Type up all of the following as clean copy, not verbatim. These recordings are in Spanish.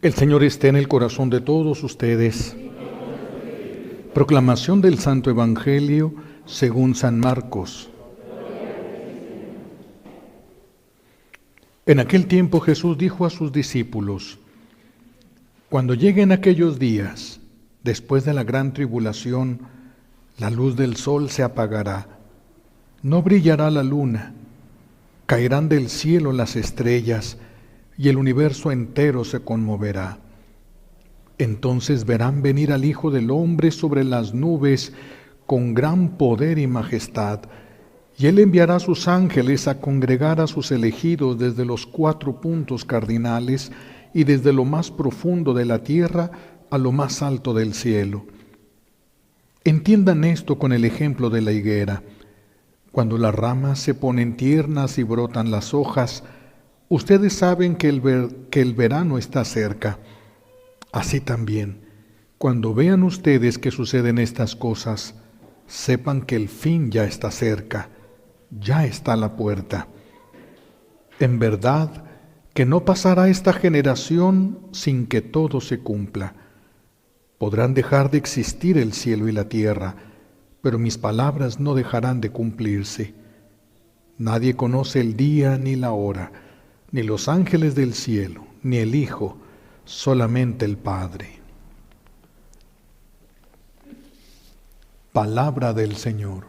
El Señor esté en el corazón de todos ustedes. Proclamación del Santo Evangelio según San Marcos. En aquel tiempo Jesús dijo a sus discípulos: cuando lleguen aquellos días, después de la gran tribulación, la luz del sol se apagará, no brillará la luna, caerán del cielo las estrellas, y el universo entero se conmoverá. Entonces verán venir al Hijo del Hombre sobre las nubes con gran poder y majestad, y Él enviará a sus ángeles a congregar a sus elegidos desde los 4 puntos cardinales y desde lo más profundo de la tierra a lo más alto del cielo. Entiendan esto con el ejemplo de la higuera. Cuando las ramas se ponen tiernas y brotan las hojas, ustedes saben que el verano está cerca. Así también, cuando vean ustedes que suceden estas cosas, sepan que el fin ya está cerca, ya está a la puerta. En verdad que no pasará esta generación sin que todo se cumpla. Podrán dejar de existir el cielo y la tierra, pero mis palabras no dejarán de cumplirse. Nadie conoce el día ni la hora, ni los ángeles del cielo, ni el Hijo, solamente el Padre. Palabra del Señor.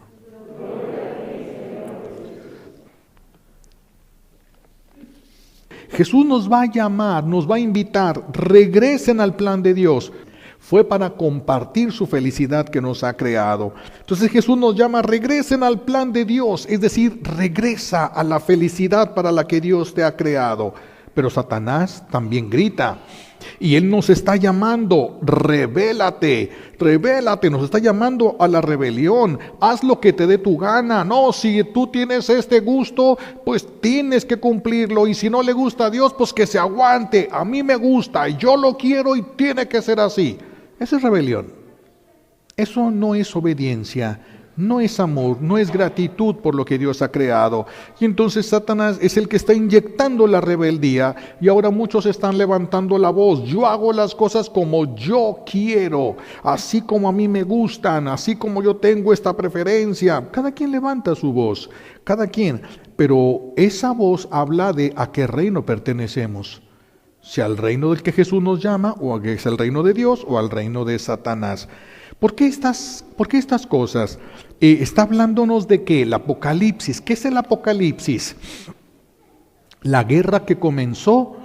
Jesús nos va a llamar, nos va a invitar, regresen al plan de Dios. Fue para compartir su felicidad que nos ha creado. Entonces Jesús nos llama, regresen al plan de Dios, es decir, regresa a la felicidad para la que Dios te ha creado. Pero Satanás también grita, y él nos está llamando, rebélate, nos está llamando a la rebelión, haz lo que te dé tu gana. No, si tú tienes este gusto, pues tienes que cumplirlo, y si no le gusta a Dios, pues que se aguante. A mí me gusta, yo lo quiero y tiene que ser así. Esa es rebelión. Eso no es obediencia, no es amor, no es gratitud por lo que Dios ha creado. Y entonces Satanás es el que está inyectando la rebeldía, y ahora muchos están levantando la voz. Yo hago las cosas como yo quiero, así como a mí me gustan, así como yo tengo esta preferencia. Cada quien levanta su voz, cada quien. Pero esa voz habla de a qué reino pertenecemos. Si al reino del que Jesús nos llama, o es el reino de Dios, o al reino de Satanás. ¿Por qué estas cosas? Está hablándonos de que el Apocalipsis. ¿Qué es el Apocalipsis? La guerra que comenzó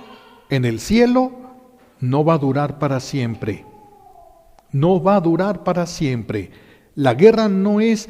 en el cielo no va a durar para siempre. No va a durar para siempre. La guerra no es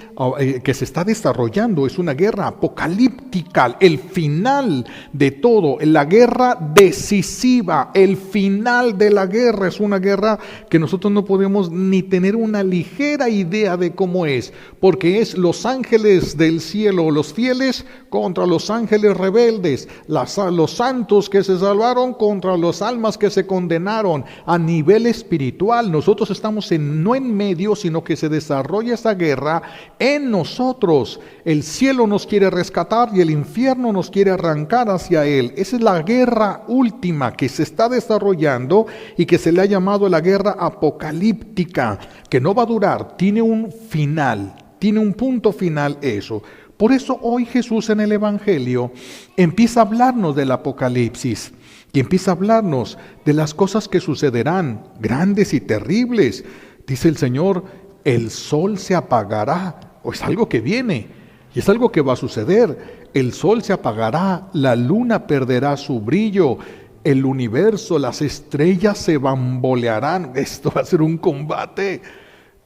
que se está desarrollando, es una guerra apocalíptica, el final de todo, la guerra decisiva, el final de la guerra es una guerra que nosotros no podemos ni tener una ligera idea de cómo es, porque es los ángeles del cielo, los fieles contra los ángeles rebeldes, los santos que se salvaron contra las almas que se condenaron. A nivel espiritual, nosotros estamos no en medio, sino que se desarrolla esa guerra en nosotros. El cielo nos quiere rescatar y el infierno nos quiere arrancar hacia él. Esa es la guerra última que se está desarrollando y que se le ha llamado la guerra apocalíptica, que no va a durar, tiene un final, tiene un punto final eso. Por eso hoy Jesús en el Evangelio empieza a hablarnos del Apocalipsis y empieza a hablarnos de las cosas que sucederán, grandes y terribles. Dice el Señor, el sol se apagará, o es algo que viene, y es algo que va a suceder. El sol se apagará, la luna perderá su brillo, el universo, las estrellas se bambolearán. Esto va a ser un combate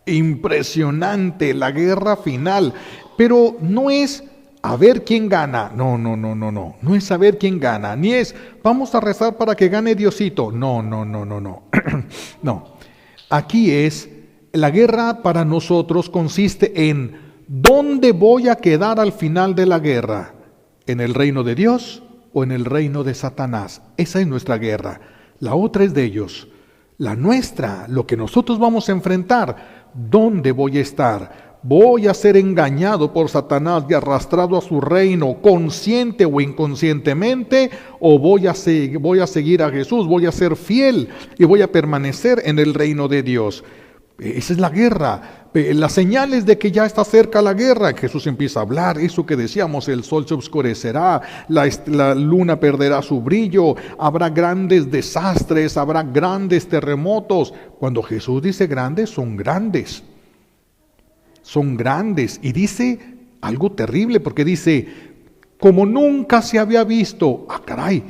impresionante, la guerra final. Pero no es a ver quién gana, no es a ver quién gana, ni es vamos a rezar para que gane Diosito, no. No, aquí es la guerra para nosotros consiste en ¿dónde voy a quedar al final de la guerra? ¿En el reino de Dios o en el reino de Satanás? Esa es nuestra guerra. La otra es de ellos. La nuestra, lo que nosotros vamos a enfrentar, ¿dónde voy a estar? voy a ser engañado por Satanás y arrastrado a su reino, consciente o inconscientemente, o voy a seguir a Jesús, voy a ser fiel y voy a permanecer en el reino de Dios. Esa es la guerra. Las señales de que ya está cerca la guerra. Jesús empieza a hablar, eso que decíamos, el sol se oscurecerá, la luna perderá su brillo, habrá grandes desastres, habrá grandes terremotos. Cuando Jesús dice grandes, son grandes. Son grandes. Y dice algo terrible, porque dice, como nunca se había visto. Ah, caray,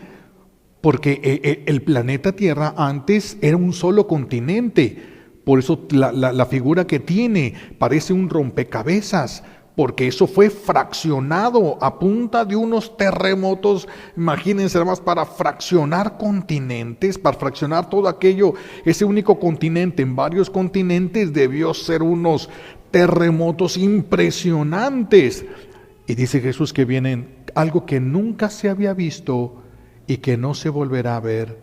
porque el planeta Tierra antes era un solo continente. Por eso la figura que tiene parece un rompecabezas, porque eso fue fraccionado a punta de unos terremotos. Imagínense nada más, para fraccionar continentes, para fraccionar todo aquello, ese único continente en varios continentes, debió ser unos terremotos impresionantes. Y dice Jesús que vienen algo que nunca se había visto y que no se volverá a ver.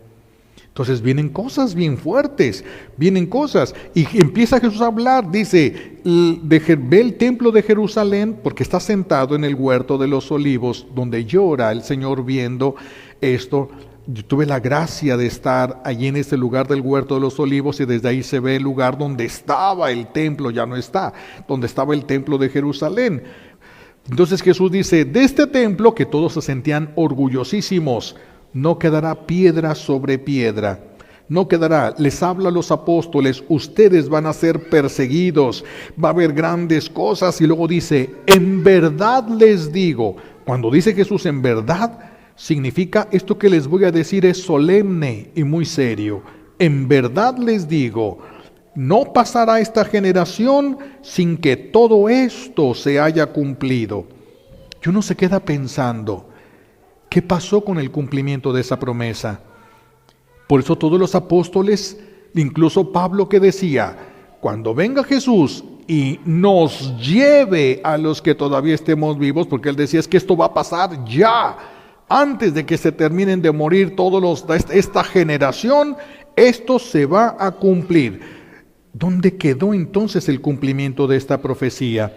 Entonces vienen cosas bien fuertes, vienen cosas. Y empieza Jesús a hablar, dice, ve el templo de Jerusalén, porque está sentado en el huerto de los olivos, donde llora el Señor viendo esto. Yo tuve la gracia de estar allí en ese lugar del huerto de los olivos, y desde ahí se ve el lugar donde estaba el templo, ya no está, donde estaba el templo de Jerusalén. Entonces Jesús dice, de este templo, que todos se sentían orgullosísimos, no quedará piedra sobre piedra, no quedará. Les habla a los apóstoles, ustedes van a ser perseguidos, va a haber grandes cosas, y luego dice, en verdad les digo. Cuando dice Jesús en verdad, significa esto que les voy a decir es solemne y muy serio. En verdad les digo, no pasará esta generación sin que todo esto se haya cumplido. Y uno se queda pensando, ¿qué pasó con el cumplimiento de esa promesa? Por eso todos los apóstoles, incluso Pablo, que decía, cuando venga Jesús y nos lleve a los que todavía estemos vivos, porque él decía, es que esto va a pasar ya, antes de que se terminen de morir todos esta generación, esto se va a cumplir. ¿Dónde quedó entonces el cumplimiento de esta profecía?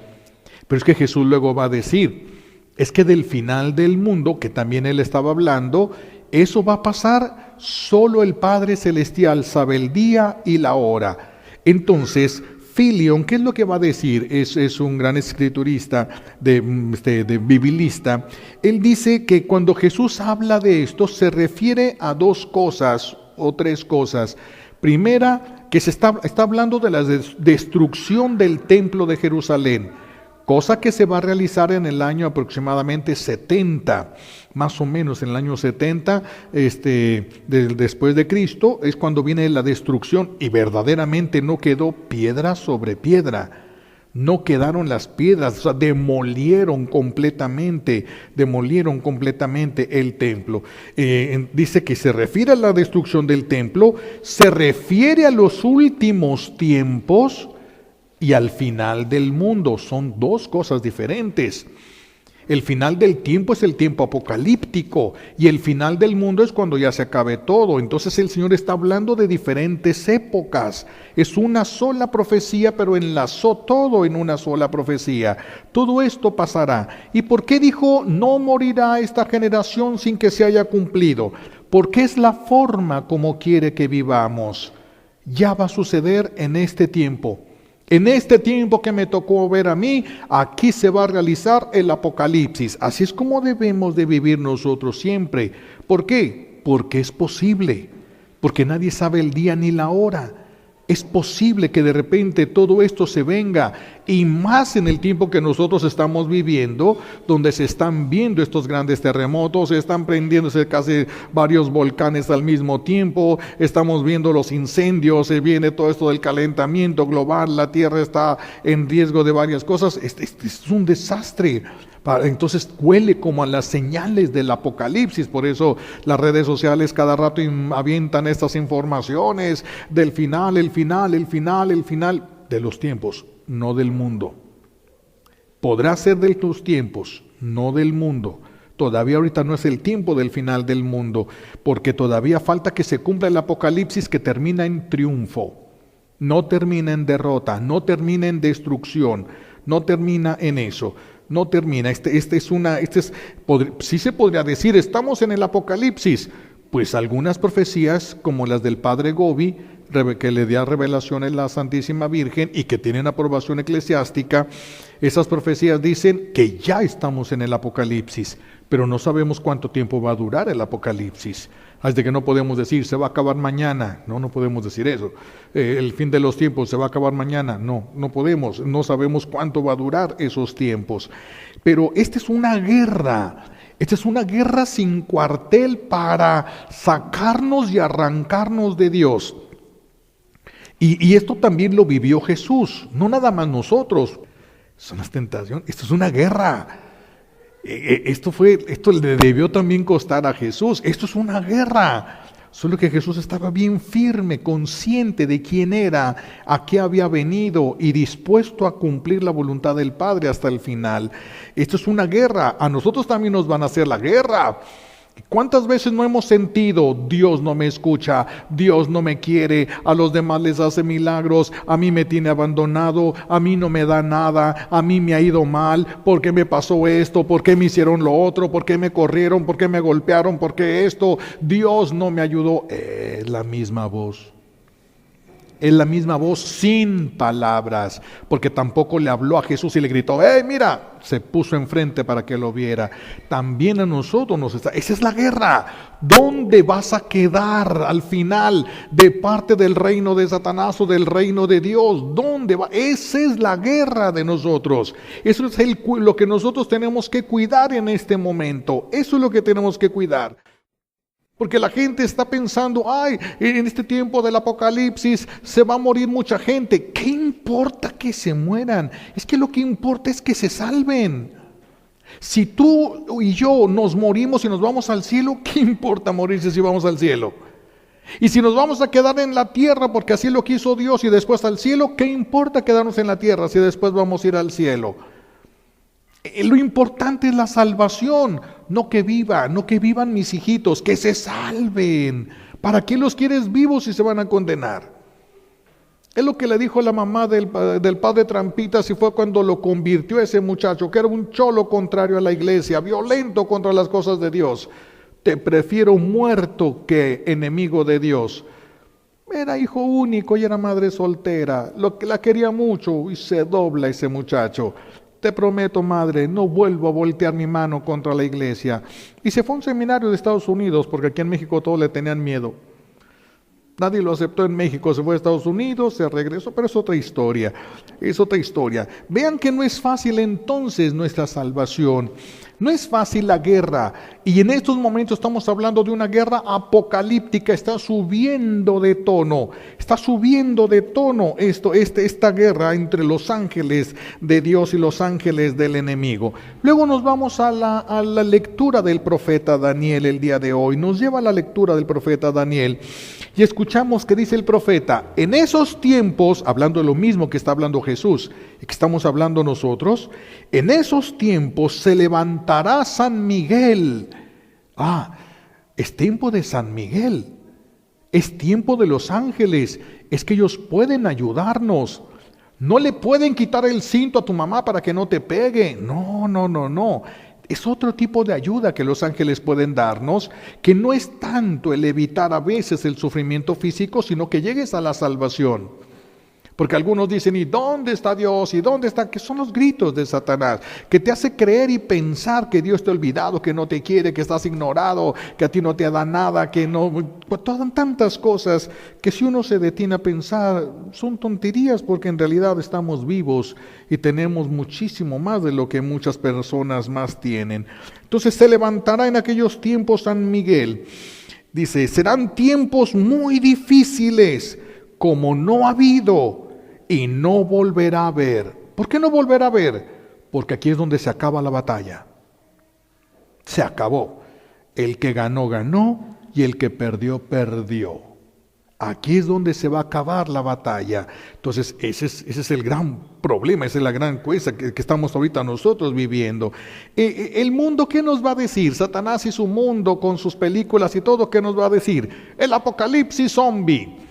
Pero es que Jesús luego va a decir, es que del final del mundo, que también él estaba hablando, eso va a pasar, solo el Padre Celestial sabe el día y la hora. Entonces, Filión, ¿qué es lo que va a decir? Es un gran escriturista, de biblista. Él dice que cuando Jesús habla de esto, se refiere a dos cosas o tres cosas. Primera, que se está hablando de la destrucción del templo de Jerusalén, cosa que se va a realizar en el año aproximadamente 70, más o menos en el año 70 después de Cristo, es cuando viene la destrucción, y verdaderamente no quedó piedra sobre piedra. No quedaron las piedras, o sea, demolieron completamente el templo. Dice que se refiere a la destrucción del templo, se refiere a los últimos tiempos y al final del mundo. Son dos cosas diferentes. El final del tiempo es el tiempo apocalíptico, y el final del mundo es cuando ya se acabe todo. Entonces el Señor está hablando de diferentes épocas. Es una sola profecía, pero enlazó todo en una sola profecía. Todo esto pasará. ¿Y por qué dijo no morirá esta generación sin que se haya cumplido? Porque es la forma como quiere que vivamos. Ya va a suceder en este tiempo. En este tiempo que me tocó ver a mí, aquí se va a realizar el Apocalipsis. Así es como debemos de vivir nosotros siempre. ¿Por qué? Porque es posible. Porque nadie sabe el día ni la hora. Es posible que de repente todo esto se venga, y más en el tiempo que nosotros estamos viviendo, donde se están viendo estos grandes terremotos, se están prendiéndose casi varios volcanes al mismo tiempo, estamos viendo los incendios, se viene todo esto del calentamiento global, la tierra está en riesgo de varias cosas. Es un desastre. Entonces huele como a las señales del Apocalipsis. Por eso las redes sociales cada rato avientan estas informaciones del final, el final de los tiempos, no del mundo. Podrá ser de tus tiempos, no del mundo. Todavía ahorita no es el tiempo del final del mundo, porque todavía falta que se cumpla el Apocalipsis, que termina en triunfo, no termina en derrota, no termina en destrucción. no termina en eso. No termina. Sí se podría decir, estamos en el Apocalipsis. Pues algunas profecías, como las del padre Gobi, que le da revelaciones a la Santísima Virgen y que tienen aprobación eclesiástica, esas profecías dicen que ya estamos en el Apocalipsis, pero no sabemos cuánto tiempo va a durar el Apocalipsis. Así que no podemos decir, se va a acabar mañana. No podemos decir eso. El fin de los tiempos se va a acabar mañana. No podemos. No sabemos cuánto va a durar esos tiempos. Pero esta es una guerra. Esta es una guerra sin cuartel para sacarnos y arrancarnos de Dios. Y esto también lo vivió Jesús, no nada más nosotros. Son las tentaciones. Esto es una guerra. Esto le debió también costar a Jesús. Esto es una guerra. Solo que Jesús estaba bien firme, consciente de quién era, a qué había venido y dispuesto a cumplir la voluntad del Padre hasta el final. Esto es una guerra. A nosotros también nos van a hacer la guerra. ¿Cuántas veces no hemos sentido, Dios no me escucha, Dios no me quiere, a los demás les hace milagros, a mí me tiene abandonado, a mí no me da nada, a mí me ha ido mal, ¿por qué me pasó esto? ¿Por qué me hicieron lo otro? ¿Por qué me corrieron? ¿Por qué me golpearon? ¿Por qué esto? Dios no me ayudó. Es la misma voz. Es la misma voz sin palabras, porque tampoco le habló a Jesús y le gritó, ¡hey, mira! Se puso enfrente para que lo viera. También a nosotros nos está... Esa es la guerra. ¿Dónde vas a quedar al final? ¿De parte del reino de Satanás o del reino de Dios? ¿Dónde va? Esa es la guerra de nosotros. Eso es lo que nosotros tenemos que cuidar en este momento. Eso es lo que tenemos que cuidar. Porque la gente está pensando, ay, en este tiempo del Apocalipsis se va a morir mucha gente. ¿Qué importa que se mueran? Es que lo que importa es que se salven. Si tú y yo nos morimos y nos vamos al cielo, ¿qué importa morirse si vamos al cielo? Y si nos vamos a quedar en la tierra porque así lo quiso Dios y después al cielo, ¿qué importa quedarnos en la tierra si después vamos a ir al cielo? Lo importante es la salvación, no que vivan mis hijitos, que se salven. ¿Para qué los quieres vivos si se van a condenar? Es lo que le dijo la mamá del padre Trampitas y fue cuando lo convirtió a ese muchacho, que era un cholo contrario a la iglesia, violento contra las cosas de Dios. Te prefiero muerto que enemigo de Dios. Era hijo único y era madre soltera, la quería mucho y se dobla ese muchacho. Te prometo, madre, no vuelvo a voltear mi mano contra la iglesia. Y se fue a un seminario de Estados Unidos, porque aquí en México todos le tenían miedo. Nadie lo aceptó en México, se fue a Estados Unidos, se regresó, pero es otra historia, Vean que no es fácil entonces nuestra salvación, no es fácil la guerra, y en estos momentos estamos hablando de una guerra apocalíptica, está subiendo de tono esta guerra entre los ángeles de Dios y los ángeles del enemigo. Luego nos vamos a la lectura del profeta Daniel el día de hoy, nos lleva a la lectura del profeta Daniel, y escuchamos que dice el profeta, en esos tiempos, hablando de lo mismo que está hablando Jesús y que estamos hablando nosotros, en esos tiempos se levantará San Miguel. Es tiempo de San Miguel, es tiempo de los ángeles, es que ellos pueden ayudarnos. No le pueden quitar el cinto a tu mamá para que no te pegue, no. Es otro tipo de ayuda que los ángeles pueden darnos, que no es tanto el evitar a veces el sufrimiento físico, sino que llegues a la salvación. Porque algunos dicen, ¿y dónde está Dios? ¿Y dónde está? Que son los gritos de Satanás, que te hace creer y pensar que Dios te ha olvidado, que no te quiere, que estás ignorado, que a ti no te da nada, que no... Todas tantas cosas que si uno se detiene a pensar, son tonterías porque en realidad estamos vivos y tenemos muchísimo más de lo que muchas personas más tienen. Entonces se levantará en aquellos tiempos San Miguel. Dice, serán tiempos muy difíciles, como no ha habido y no volverá a haber. ¿Por qué no volverá a haber? Porque aquí es donde se acaba la batalla. Se acabó. El que ganó, ganó, y el que perdió, perdió. Aquí es donde se va a acabar la batalla. Entonces, ese es el gran problema, esa es la gran cosa que estamos ahorita nosotros viviendo. El mundo, ¿qué nos va a decir? Satanás y su mundo con sus películas y todo, ¿qué nos va a decir? El apocalipsis zombie.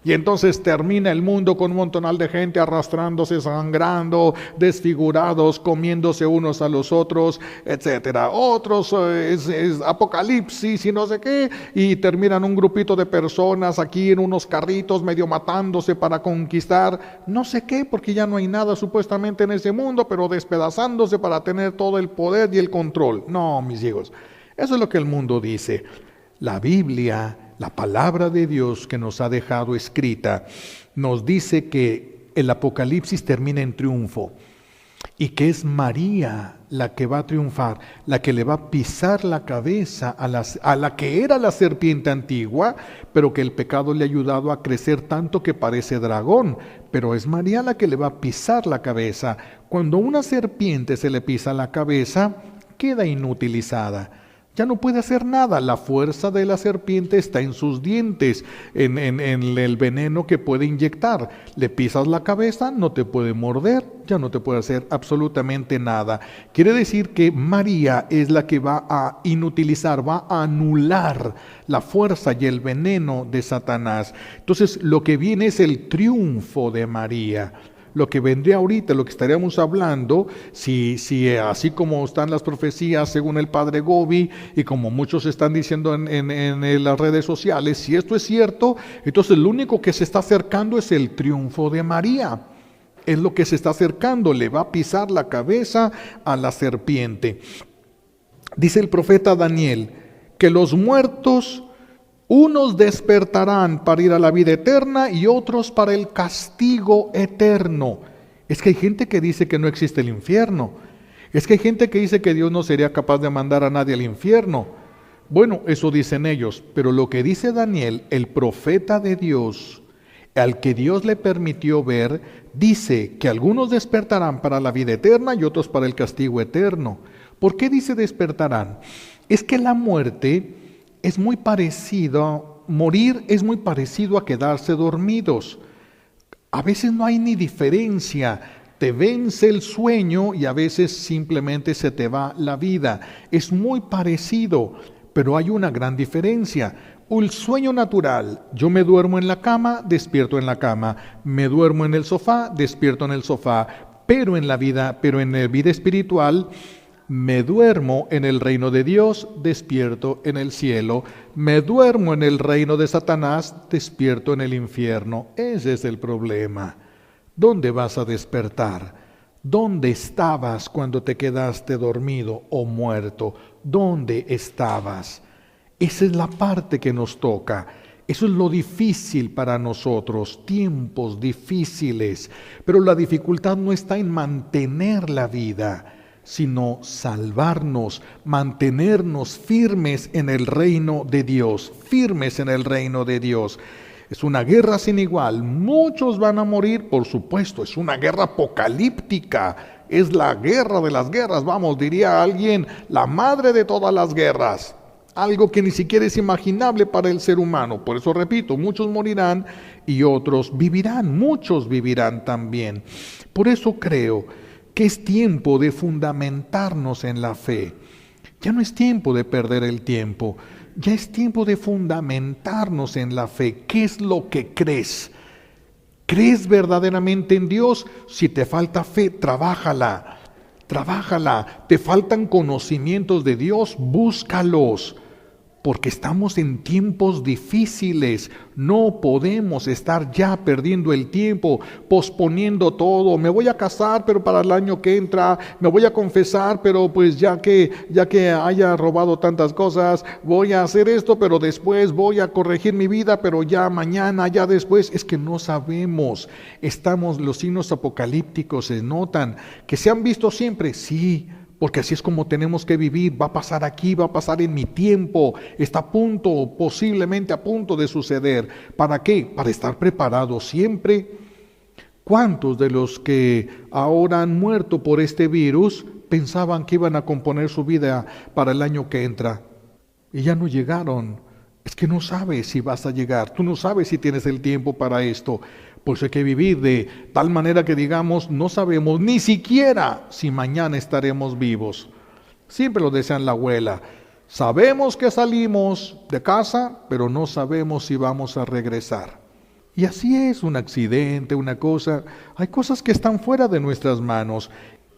Y entonces termina el mundo con un montonal de gente arrastrándose, sangrando, desfigurados, comiéndose unos a los otros, etcétera. Otros es apocalipsis y no sé qué, y terminan un grupito de personas aquí en unos carritos medio matándose para conquistar no sé qué, porque ya no hay nada supuestamente en ese mundo, pero despedazándose para tener todo el poder y el control. No, mis hijos, eso es lo que el mundo dice. La Biblia, la palabra de Dios que nos ha dejado escrita, nos dice que el Apocalipsis termina en triunfo y que es María la que va a triunfar, la que le va a pisar la cabeza a la que era la serpiente antigua, pero que el pecado le ha ayudado a crecer tanto que parece dragón. Pero es María la que le va a pisar la cabeza. Cuando una serpiente se le pisa la cabeza, queda inutilizada. Ya no puede hacer nada, la fuerza de la serpiente está en sus dientes, en el veneno que puede inyectar. Le pisas la cabeza, no te puede morder, ya no te puede hacer absolutamente nada. Quiere decir que María es la que va a inutilizar, va a anular la fuerza y el veneno de Satanás. Entonces lo que viene es el triunfo de María. Lo que vendría ahorita, lo que estaríamos hablando, si así como están las profecías según el padre Gobi y como muchos están diciendo en las redes sociales, si esto es cierto, entonces lo único que se está acercando es el triunfo de María. Es lo que se está acercando, le va a pisar la cabeza a la serpiente. Dice el profeta Daniel que los muertos, unos despertarán para ir a la vida eterna y otros para el castigo eterno. Es que hay gente que dice que no existe el infierno. Es que hay gente que dice que Dios no sería capaz de mandar a nadie al infierno. Bueno, eso dicen ellos, pero lo que dice Daniel, el profeta de Dios, al que Dios le permitió ver, dice que algunos despertarán para la vida eterna y otros para el castigo eterno. ¿Por qué dice despertarán? Es que la muerte es muy parecido, morir es muy parecido a quedarse dormidos. A veces no hay ni diferencia, te vence el sueño y a veces simplemente se te va la vida. Es muy parecido, pero hay una gran diferencia. El sueño natural, yo me duermo en la cama, despierto en la cama, me duermo en el sofá, despierto en el sofá, pero en la vida espiritual, me duermo en el reino de Dios, despierto en el cielo. Me duermo en el reino de Satanás, despierto en el infierno. Ese es el problema. ¿Dónde vas a despertar? ¿Dónde estabas cuando te quedaste dormido o muerto? ¿Dónde estabas? Esa es la parte que nos toca. Eso es lo difícil para nosotros, tiempos difíciles. Pero la dificultad no está en mantener la vida, sino salvarnos, mantenernos firmes en el reino de Dios, firmes en el reino de Dios. Es una guerra sin igual, muchos van a morir, por supuesto, es una guerra apocalíptica, es la guerra de las guerras, vamos, diría alguien, la madre de todas las guerras, algo que ni siquiera es imaginable para el ser humano. Por eso repito, muchos morirán y otros vivirán, muchos vivirán también. Por eso creo que es tiempo de fundamentarnos en la fe. Ya no es tiempo de perder el tiempo, ya es tiempo de fundamentarnos en la fe. ¿Qué es lo que crees? ¿Crees verdaderamente en Dios? Si te falta fe, trabájala. Te faltan conocimientos de Dios, búscalos. Porque estamos en tiempos difíciles, no podemos estar ya perdiendo el tiempo, posponiendo todo. Me voy a casar, pero para el año que entra, me voy a confesar, pero pues ya que haya robado tantas cosas, voy a hacer esto, pero después voy a corregir mi vida, pero ya mañana, ya después. Es que no sabemos, los signos apocalípticos se notan, que se han visto siempre, sí, porque así es como tenemos que vivir. Va a pasar aquí, va a pasar en mi tiempo, está a punto, posiblemente a punto de suceder. ¿Para qué? Para estar preparados siempre. ¿Cuántos de los que ahora han muerto por este virus pensaban que iban a componer su vida para el año que entra? Y ya no llegaron. Es que no sabes si vas a llegar, tú no sabes si tienes el tiempo para esto. Pues hay que vivir de tal manera que digamos, no sabemos ni siquiera si mañana estaremos vivos. Siempre lo decía la abuela, sabemos que salimos de casa, pero no sabemos si vamos a regresar. Y así es, un accidente, una cosa, hay cosas que están fuera de nuestras manos.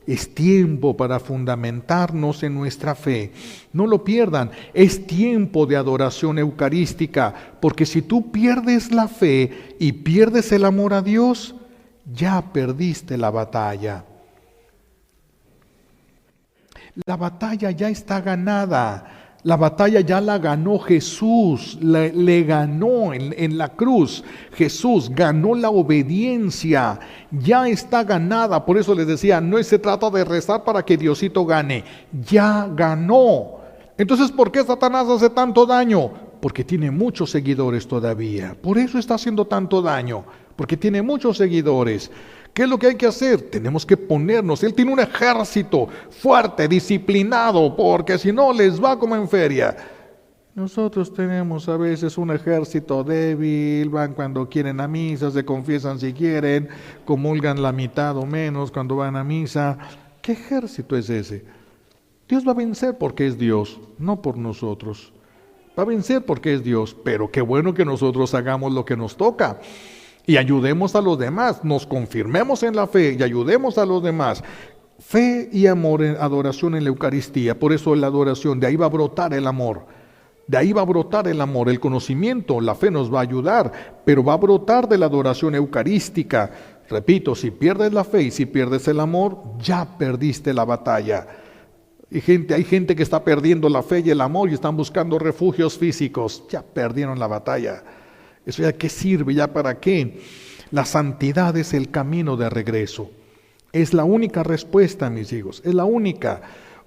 Es tiempo para fundamentarnos en nuestra fe. No lo pierdan, es tiempo de adoración eucarística, porque si tú pierdes la fe y pierdes el amor a Dios, ya perdiste la batalla. La batalla ya está ganada. La batalla ya la ganó Jesús, le ganó en la cruz. Jesús ganó la obediencia, ya está ganada. Por eso les decía, no se trata de rezar para que Diosito gane, ya ganó. Entonces, ¿por qué Satanás hace tanto daño? Porque tiene muchos seguidores todavía. Por eso está haciendo tanto daño, porque tiene muchos seguidores. ¿Qué es lo que hay que hacer? Tenemos que ponernos. Él tiene un ejército fuerte, disciplinado, porque si no les va como en feria. Nosotros tenemos a veces un ejército débil, van cuando quieren a misa, se confiesan si quieren, comulgan la mitad o menos cuando van a misa. ¿Qué ejército es ese? Dios va a vencer porque es Dios, no por nosotros. Va a vencer porque es Dios, pero qué bueno que nosotros hagamos lo que nos toca. Y ayudemos a los demás, nos confirmemos en la fe y ayudemos a los demás. Fe y amor, en adoración en la Eucaristía. Por eso la adoración, de ahí va a brotar el amor. De ahí va a brotar el amor, el conocimiento, la fe nos va a ayudar, pero va a brotar de la adoración eucarística. Repito, si pierdes la fe y si pierdes el amor, ya perdiste la batalla. Hay gente que está perdiendo la fe y el amor y están buscando refugios físicos. Ya perdieron la batalla. ¿Eso ya qué sirve? ¿Ya para qué? La santidad es el camino de regreso. Es la única respuesta, mis hijos. Es la única.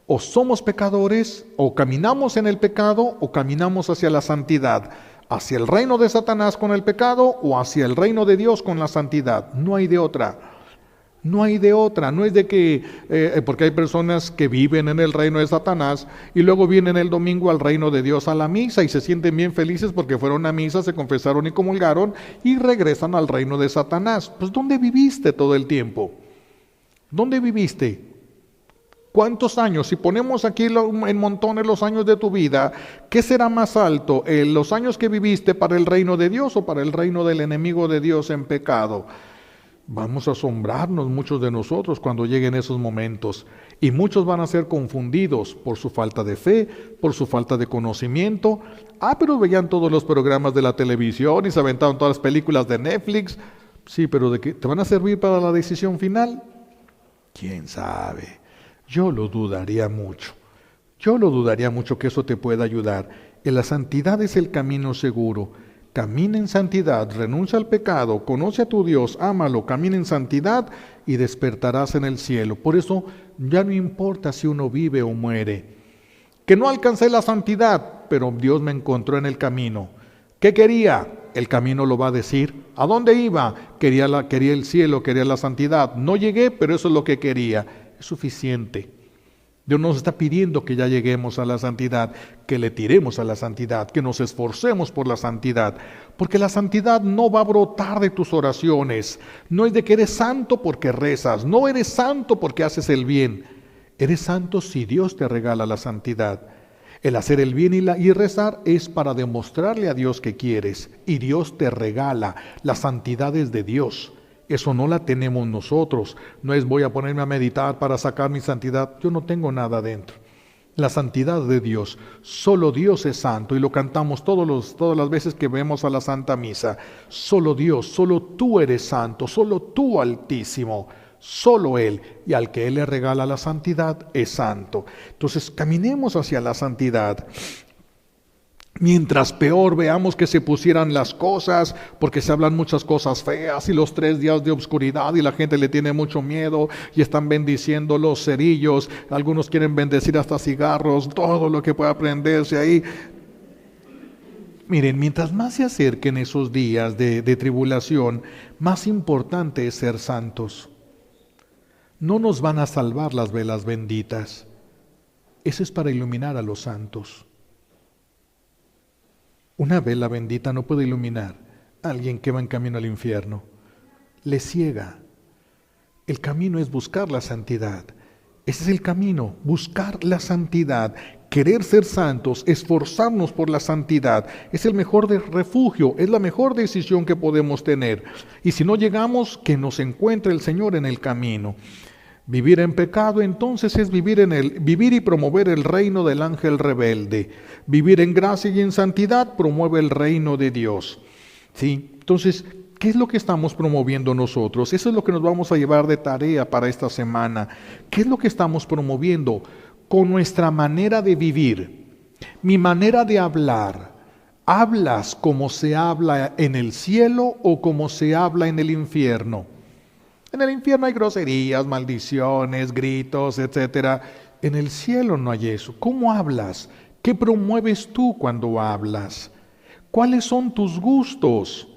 O somos pecadores, o caminamos en el pecado, o caminamos hacia la santidad. Hacia el reino de Satanás con el pecado, o hacia el reino de Dios con la santidad. No hay de otra. No hay de otra, no es de que, porque hay personas que viven en el reino de Satanás y luego vienen el domingo al reino de Dios a la misa y se sienten bien felices porque fueron a misa, se confesaron y comulgaron y regresan al reino de Satanás. Pues ¿dónde viviste todo el tiempo? ¿Dónde viviste? ¿Cuántos años? Si ponemos aquí en montones los años de tu vida, ¿qué será más alto? ¿Los años que viviste para el reino de Dios o para el reino del enemigo de Dios en pecado? Vamos a asombrarnos muchos de nosotros cuando lleguen esos momentos y muchos van a ser confundidos por su falta de fe, por su falta de conocimiento. Pero veían todos los programas de la televisión y se aventaron todas las películas de Netflix. Sí, pero ¿de qué te van a servir para la decisión final? ¿Quién sabe? Yo lo dudaría mucho. Yo lo dudaría mucho que eso te pueda ayudar. La santidad es el camino seguro. Camina en santidad, renuncia al pecado, conoce a tu Dios, ámalo, camina en santidad y despertarás en el cielo. Por eso ya no importa si uno vive o muere. Que no alcancé la santidad, pero Dios me encontró en el camino. ¿Qué quería? El camino lo va a decir. ¿A dónde iba? Quería el cielo, quería la santidad. No llegué, pero eso es lo que quería. Es suficiente. Dios nos está pidiendo que ya lleguemos a la santidad, que le tiremos a la santidad, que nos esforcemos por la santidad, porque la santidad no va a brotar de tus oraciones. No es de que eres santo porque rezas, no eres santo porque haces el bien. Eres santo si Dios te regala la santidad. El hacer el bien y rezar es para demostrarle a Dios que quieres, y Dios te regala. La santidad es de Dios. Eso no la tenemos nosotros. No es voy a ponerme a meditar para sacar mi santidad. Yo no tengo nada dentro. La santidad de Dios. Solo Dios es santo y lo cantamos todas las veces que vemos a la Santa Misa. Solo Dios, solo tú eres santo, solo tú Altísimo, solo Él. Y al que Él le regala la santidad es santo. Entonces caminemos hacia la santidad. Mientras peor veamos que se pusieran las cosas, porque se hablan muchas cosas feas y los 3 días de obscuridad y la gente le tiene mucho miedo y están bendiciendo los cerillos, algunos quieren bendecir hasta cigarros, todo lo que pueda prenderse ahí. Miren, mientras más se acerquen esos días de tribulación, más importante es ser santos. No nos van a salvar las velas benditas. Eso es para iluminar a los santos. Una vela bendita no puede iluminar a alguien que va en camino al infierno. Le ciega. El camino es buscar la santidad. Ese es el camino, buscar la santidad. querer ser santos, esforzarnos por la santidad, es el mejor refugio, es la mejor decisión que podemos tener. Y si no llegamos, que nos encuentre el Señor en el camino. Vivir en pecado entonces es vivir y promover el reino del ángel rebelde. Vivir en gracia y en santidad promueve el reino de Dios. ¿Sí? Entonces, ¿qué es lo que estamos promoviendo nosotros? Eso es lo que nos vamos a llevar de tarea para esta semana. ¿Qué es lo que estamos promoviendo? Con nuestra manera de vivir, mi manera de hablar. ¿Hablas como se habla en el cielo o como se habla en el infierno? En el infierno hay groserías, maldiciones, gritos, etc. En el cielo no hay eso. ¿Cómo hablas? ¿Qué promueves tú cuando hablas? ¿Cuáles son tus gustos?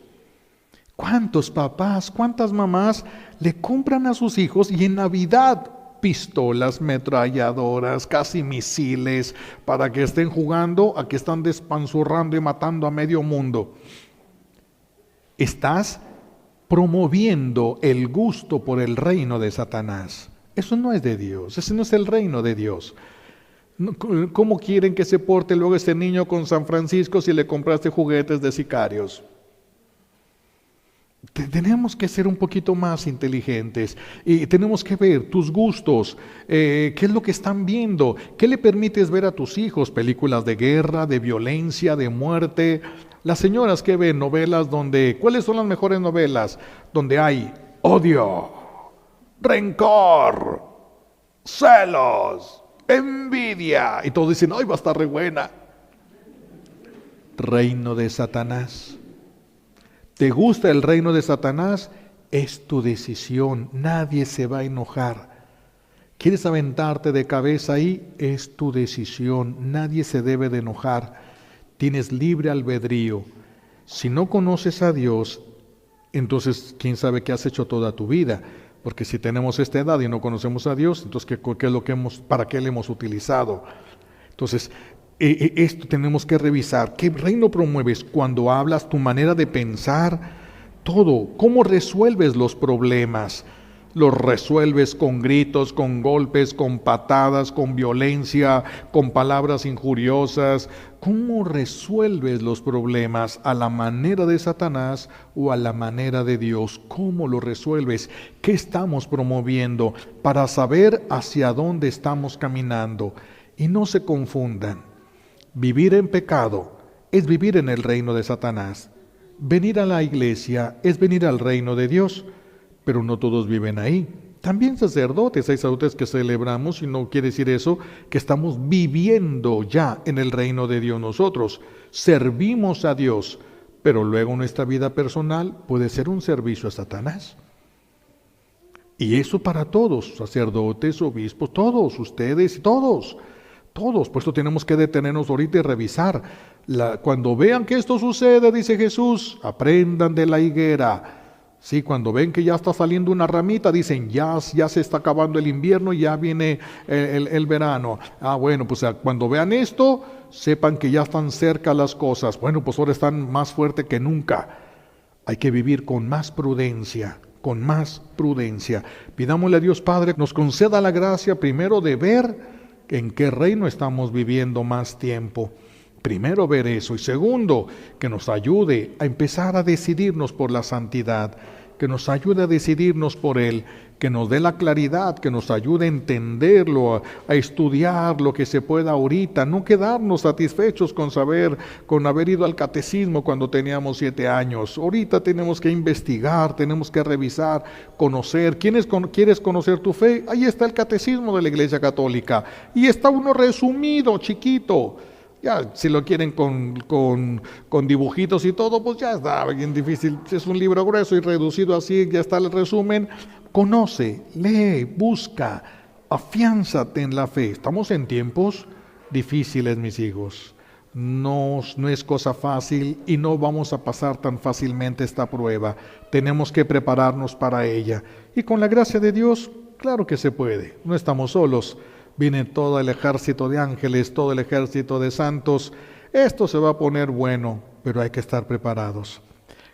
¿Cuántos papás, cuántas mamás le compran a sus hijos y en Navidad pistolas, metralladoras, casi misiles para que estén jugando a que están despanzurrando y matando a medio mundo? Estás promoviendo el gusto por el reino de Satanás. Eso no es de Dios, ese no es el reino de Dios. ¿Cómo quieren que se porte luego ese niño con San Francisco si le compraste juguetes de sicarios? Tenemos que ser un poquito más inteligentes y tenemos que ver tus gustos, qué es lo que están viendo, qué le permites ver a tus hijos, películas de guerra, de violencia, de muerte. Las señoras que ven novelas ¿cuáles son las mejores novelas? Donde hay odio, rencor, celos, envidia, y todos dicen, ¡ay, va a estar re buena! Reino de Satanás. ¿Te gusta el reino de Satanás? Es tu decisión, nadie se va a enojar. ¿Quieres aventarte de cabeza ahí? Es tu decisión, nadie se debe de enojar. Tienes libre albedrío. Si no conoces a Dios, entonces quién sabe qué has hecho toda tu vida. Porque si tenemos esta edad y no conocemos a Dios, entonces ¿qué es lo que para qué le hemos utilizado? Entonces, esto tenemos que revisar. ¿Qué reino promueves cuando hablas? Tu manera de pensar, todo. ¿Cómo resuelves los problemas? ¿Los resuelves con gritos, con golpes, con patadas, con violencia, con palabras injuriosas? ¿Cómo resuelves los problemas? ¿A la manera de Satanás o a la manera de Dios? ¿Cómo lo resuelves? ¿Qué estamos promoviendo para saber hacia dónde estamos caminando? Y no se confundan. Vivir en pecado es vivir en el reino de Satanás. Venir a la iglesia es venir al reino de Dios. Pero no todos viven ahí. También hay sacerdotes que celebramos, y no quiere decir eso que estamos viviendo ya en el reino de Dios nosotros. Servimos a Dios, pero luego nuestra vida personal puede ser un servicio a Satanás. Y eso para todos, sacerdotes, obispos, todos, ustedes, todos. Por eso tenemos que detenernos ahorita y revisar. Cuando vean que esto sucede, dice Jesús, aprendan de la higuera. Sí, cuando ven que ya está saliendo una ramita, dicen, ya se está acabando el invierno y ya viene el verano. Bueno, pues cuando vean esto, sepan que ya están cerca las cosas. Bueno, pues ahora están más fuertes que nunca. Hay que vivir con más prudencia. Pidámosle a Dios Padre que nos conceda la gracia primero de ver en qué reino estamos viviendo más tiempo. Primero ver eso, y segundo, que nos ayude a empezar a decidirnos por la santidad, que nos ayude a decidirnos por Él, que nos dé la claridad, que nos ayude a entenderlo, a estudiar lo que se pueda ahorita, no quedarnos satisfechos con haber ido al catecismo cuando teníamos 7 años. Ahorita tenemos que investigar, tenemos que revisar, conocer. ¿Quieres conocer tu fe? Ahí está el catecismo de la Iglesia Católica, y está uno resumido, chiquito. Ya, si lo quieren con dibujitos y todo, pues ya está bien difícil. Si es un libro grueso y reducido así, ya está el resumen. Conoce, lee, busca, afiánzate en la fe. Estamos en tiempos difíciles, mis hijos. No es cosa fácil y no vamos a pasar tan fácilmente esta prueba. Tenemos que prepararnos para ella. Y con la gracia de Dios, claro que se puede. No estamos solos. Viene todo el ejército de ángeles, todo el ejército de santos. Esto se va a poner bueno, pero hay que estar preparados.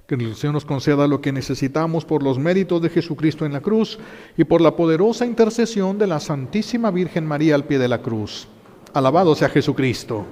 Que el Señor nos conceda lo que necesitamos por los méritos de Jesucristo en la cruz y por la poderosa intercesión de la Santísima Virgen María al pie de la cruz. Alabado sea Jesucristo.